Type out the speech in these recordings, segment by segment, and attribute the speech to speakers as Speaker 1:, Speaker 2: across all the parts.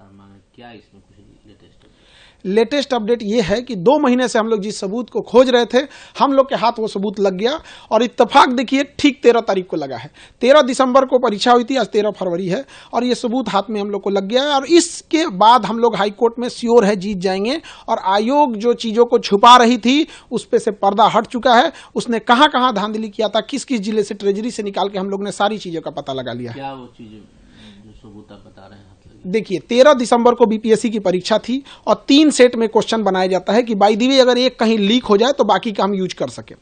Speaker 1: आधार मांगे, क्या इसमें कुछ
Speaker 2: लेटेस्ट अपडेट ये है कि 2 महीने से हम लोग जिस सबूत को खोज रहे थे, हम लोग के हाथ वो सबूत लग गया और इत्तेफाक देखिए ठीक 13 तारीख को लगा है। 13 दिसंबर को परीक्षा हुई थी, आज 13 फरवरी है और ये सबूत हाथ में हम लोग को लग गया है और इसके बाद हम लोग हाई कोर्ट में श्योर है जीत जाएंगे। और आयोग जो चीज़ों को छुपा रही थी उस पे से पर्दा हट चुका है। उसने कहाँ कहाँ धांधली किया था, किस किस जिले से ट्रेजरी से निकाल के हम लोग ने सारी चीज़ों का पता लगा लिया है।
Speaker 1: क्या वो चीज़ें जो सबूत आप बता रहे हैं?
Speaker 2: देखिए 13 दिसंबर को बीपीएससी की परीक्षा थी और 3 सेट में क्वेश्चन बनाया जाता है कि बाय द वे अगर एक कहीं लीक हो जाए तो बाकी का हम यूज कर सके।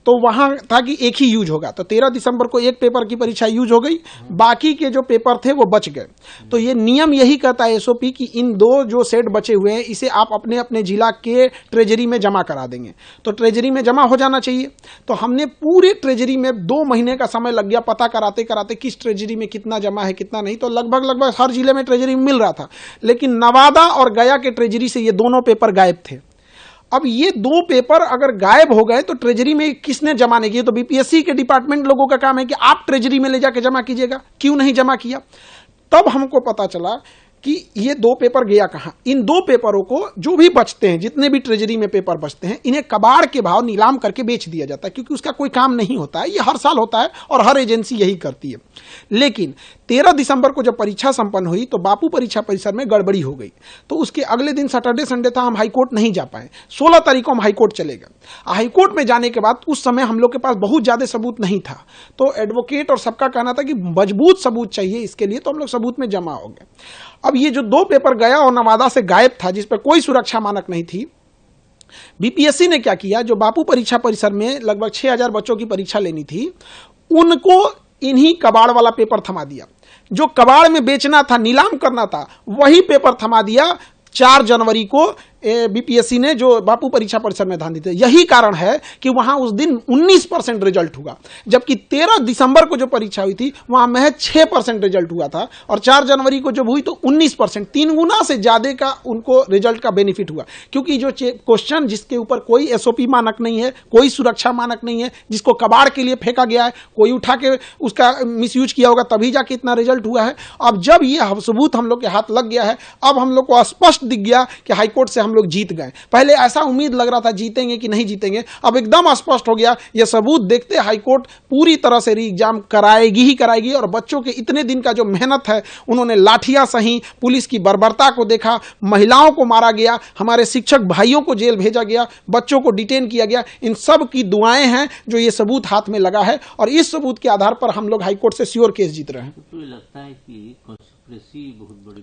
Speaker 2: तो वहां था कि एक ही यूज होगा, तो 13 दिसंबर को एक पेपर की परीक्षा यूज हो गई, बाकी के जो पेपर थे वो बच गए। तो ये नियम यही कहता है एसओपी कि इन 2 जो सेट बचे हुए हैं इसे आप अपने अपने जिला के ट्रेजरी में जमा करा देंगे। तो ट्रेजरी में जमा हो जाना चाहिए। तो हमने पूरे ट्रेजरी में 2 महीने का समय लग गया पता कराते कराते किस ट्रेजरी में कितना जमा है कितना नहीं। तो लगभग हर जिले में ट्रेजरी में मिल रहा था, लेकिन नवादा और गया के ट्रेजरी से ये दोनों पेपर गायब थे। अब ये 2 पेपर अगर गायब हो गए तो ट्रेजरी में किसने जमा नहीं किए? तो बीपीएससी के डिपार्टमेंट लोगों का काम है कि आप ट्रेजरी में ले जाके जमा कीजिएगा, क्यों नहीं जमा किया? तब हमको पता चला कि ये 2 पेपर गया कहाँ। इन 2 पेपरों को जो भी बचते हैं, जितने भी ट्रेजरी में पेपर बचते हैं, इन्हें कबाड़ के भाव नीलाम करके बेच दिया जाता है, क्योंकि उसका कोई काम नहीं होता है। ये हर साल होता है और हर एजेंसी यही करती है। लेकिन 13 दिसंबर को जब परीक्षा संपन्न हुई तो बापू परीक्षा परिसर में गड़बड़ी हो गई। तो उसके अगले दिन सैटरडे संडे था, हम हाईकोर्ट नहीं जा पाए। 16 तारीख को हम हाईकोर्ट चले गए। हाईकोर्ट में जाने के बाद उस समय हम लोग के पास बहुत ज्यादा सबूत नहीं था, तो एडवोकेट और सबका कहना था कि मजबूत सबूत चाहिए इसके लिए, तो हम लोग सबूत में जमा हो गए। अब ये जो 2 पेपर गया और नवादा से गायब था, जिस पर कोई सुरक्षा मानक नहीं थी, बीपीएससी ने क्या किया, जो बापू परीक्षा परिसर में लगभग 6000 बच्चों की परीक्षा लेनी थी, उनको इन्हीं कबाड़ वाला पेपर थमा दिया। जो कबाड़ में बेचना था, नीलाम करना था, वही पेपर थमा दिया। 4 जनवरी को बीपीएससी ने जो बापू परीक्षा परिसर में धांधली थी, यही कारण है कि वहां उस दिन 19% रिजल्ट हुआ, जबकि 13 दिसंबर को जो परीक्षा हुई थी वहां महज 6% रिजल्ट हुआ था और 4 जनवरी को जब हुई तो 19%, 3 गुना से ज्यादा का उनको रिजल्ट का बेनिफिट हुआ। क्योंकि जो क्वेश्चन जिसके ऊपर कोई एसओपी मानक नहीं है, कोई सुरक्षा मानक नहीं है, जिसको कबाड़ के लिए फेंका गया है, कोई उठा के उसका मिसयूज किया होगा तभी जाके इतना रिजल्ट हुआ है। अब जब ये सबूत हम लोग के हाथ लग गया है, अब हम लोग को स्पष्ट दिख गया कि हाईकोर्ट से हम लोग जीत गए। पहले ऐसा उम्मीद लग रहा था जीतेंगे कि नहीं जीतेंगे, अब एकदम स्पष्ट हो गया। यह सबूत देखते हाईकोर्ट पूरी तरह से री एग्जाम कराएगी ही कराएगी। और बच्चों के इतने दिन का जो मेहनत है, उन्होंने लाठियां सही, पुलिस की बर्बरता को देखा, महिलाओं को मारा गया, हमारे शिक्षक भाइयों को जेल भेजा गया, बच्चों को डिटेन किया गया, इन सब की दुआएं हैं जो ये सबूत हाथ में लगा है। और इस सबूत के आधार पर हम लोग हाईकोर्ट से श्योर केस जीत रहे हैं।
Speaker 1: तो लगता है कि बहुत बड़ी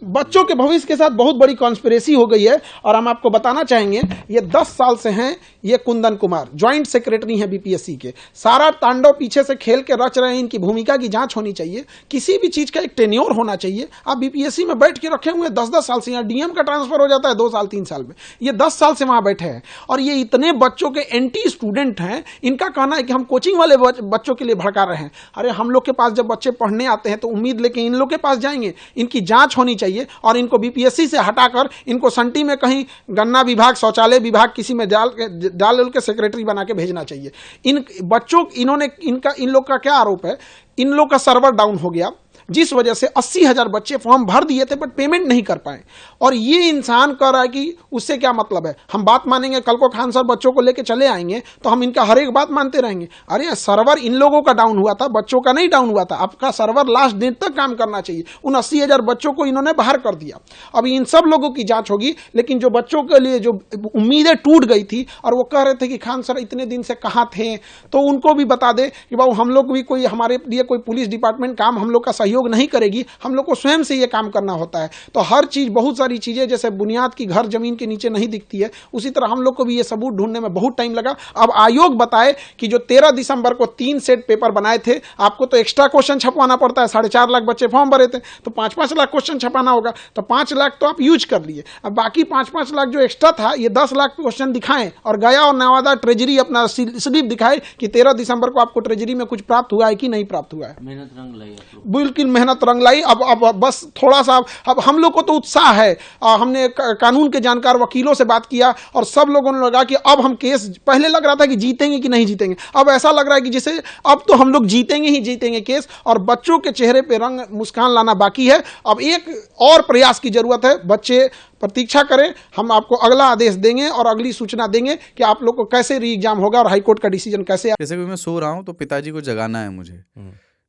Speaker 2: बच्चों के भविष्य के साथ बहुत बड़ी कॉन्स्पिरेसी हो गई है। और हम आपको बताना चाहेंगे, ये 10 साल से हैं, ये कुंदन कुमार ज्वाइंट सेक्रेटरी हैं बीपीएससी के, सारा तांडव पीछे से खेल के रच रहे हैं। इनकी भूमिका की जांच होनी चाहिए, किसी भी चीज का एक टेन्योर होना चाहिए। आप बीपीएससी में बैठ के रखे हुए हैं 10-10 साल से, यहाँ डीएम का ट्रांसफर हो जाता है 2 साल 3 साल में, ये 10 साल से वहां बैठे हैं और ये इतने बच्चों के एंटी स्टूडेंट हैं। इनका कहना है कि हम कोचिंग वाले बच्चों के लिए भड़का रहे हैं। अरे हम लोग के पास जब बच्चे पढ़ने आते हैं तो उम्मीद लेके इन लोग के पास जाएंगे। इनकी जांच होनी चाहिए और इनको बीपीएससी से हटाकर इनको संटी में कहीं गन्ना विभाग, शौचालय विभाग किसी में डाल के सेक्रेटरी बना के भेजना चाहिए। इन बच्चों इन लोग का क्या आरोप है, इन लोग का सर्वर डाउन हो गया, जिस वजह से 80,000 बच्चे फॉर्म भर दिए थे बट पेमेंट नहीं कर पाए। और ये इंसान कह रहा है कि उससे क्या मतलब है, हम बात मानेंगे, कल को खान सर बच्चों को लेके चले आएंगे तो हम इनका हर एक बात मानते रहेंगे। अरे सर्वर इन लोगों का डाउन हुआ था, बच्चों का नहीं डाउन हुआ था। आपका सर्वर लास्ट दिन तक काम करना चाहिए। उन 80,000 बच्चों को इन्होंने बाहर कर दिया। अब इन सब लोगों की जांच होगी, लेकिन जो बच्चों के लिए जो उम्मीदें टूट गई थी और वो कह रहे थे कि खान सर इतने दिन से कहाँ थे, तो उनको भी बता दे कि बाबू हम लोग भी कोई, हमारे लिए कोई पुलिस डिपार्टमेंट काम हम लोग का सहयोग नहीं करेगी, हम लोग को स्वयं से ये काम करना होता है। तो हर चीज, बहुत सारी चीजें जैसे बुनियाद की घर जमीन के नीचे नहीं दिखती है, उसी तरह हम लोग को भी ये सबूत ढूंढने में बहुत टाइम लगा। अब आयोग बताए कि जो 13 दिसंबर को 3 सेट पेपर बनाए थे, आपको तो एक्स्ट्रा क्वेश्चन छपवाना पड़ता है। 4.5 लाख बच्चे फॉर्म भरे थे तो 5-5 लाख क्वेश्चन छपाना होगा, तो 5 लाख तो आप यूज कर लिए। अब बाकी 5-5 लाख जो एक्स्ट्रा था, ये 10 लाख क्वेश्चन दिखाएं और गया और नवादा ट्रेजरी अपना स्लिप दिखाए कि 13 दिसंबर को आपको ट्रेजरी में कुछ प्राप्त हुआ है कि नहीं प्राप्त हुआ है।
Speaker 1: मेहनत रंग लाई,
Speaker 2: बिल्कुल मेहनत रंग लाई। अब बस थोड़ा सा अब हम लोग को तो उत्साह है। हमने कानून के जानकार वकीलों से बात किया और सब लोगों ने लगा कि अब हम केस, पहले लग रहा था कि जीतेंगे कि नहीं जीतेंगे, अब ऐसा लग रहा है कि जैसे अब तो हम लोग जीतेंगे ही जीतेंगे केस। और बच्चों के चेहरे पे रंग मुस्कान लाना बाकी है। अब एक और प्रयास की जरूरत है। बच्चे प्रतीक्षा करें, हम आपको अगला आदेश देंगे और अगली सूचना देंगे कि आप लोग को कैसे री एग्जाम होगा और हाईकोर्ट का डिसीजन कैसे।
Speaker 3: जैसे कि मैं सो रहा हूँ तो पिताजी को जगाना है मुझे,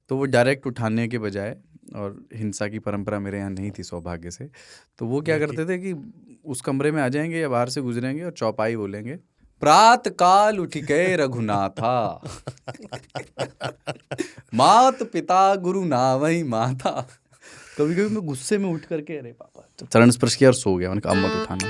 Speaker 3: तो वो डायरेक्ट उठाने के बजाय, और हिंसा की परंपरा मेरे यहाँ नहीं थी सौभाग्य से, तो वो क्या करते थे कि उस कमरे में आ जाएंगे या बाहर से गुजरेंगे और चौपाई बोलेंगे, प्रात काल उठ गए रघुनाथा मात पिता गुरु नावई माता। कभी कभी मैं गुस्से में उठ करके अरे पापा, चरण स्पर्श किया और सो गया। मैंने कहा अब मत उठाना।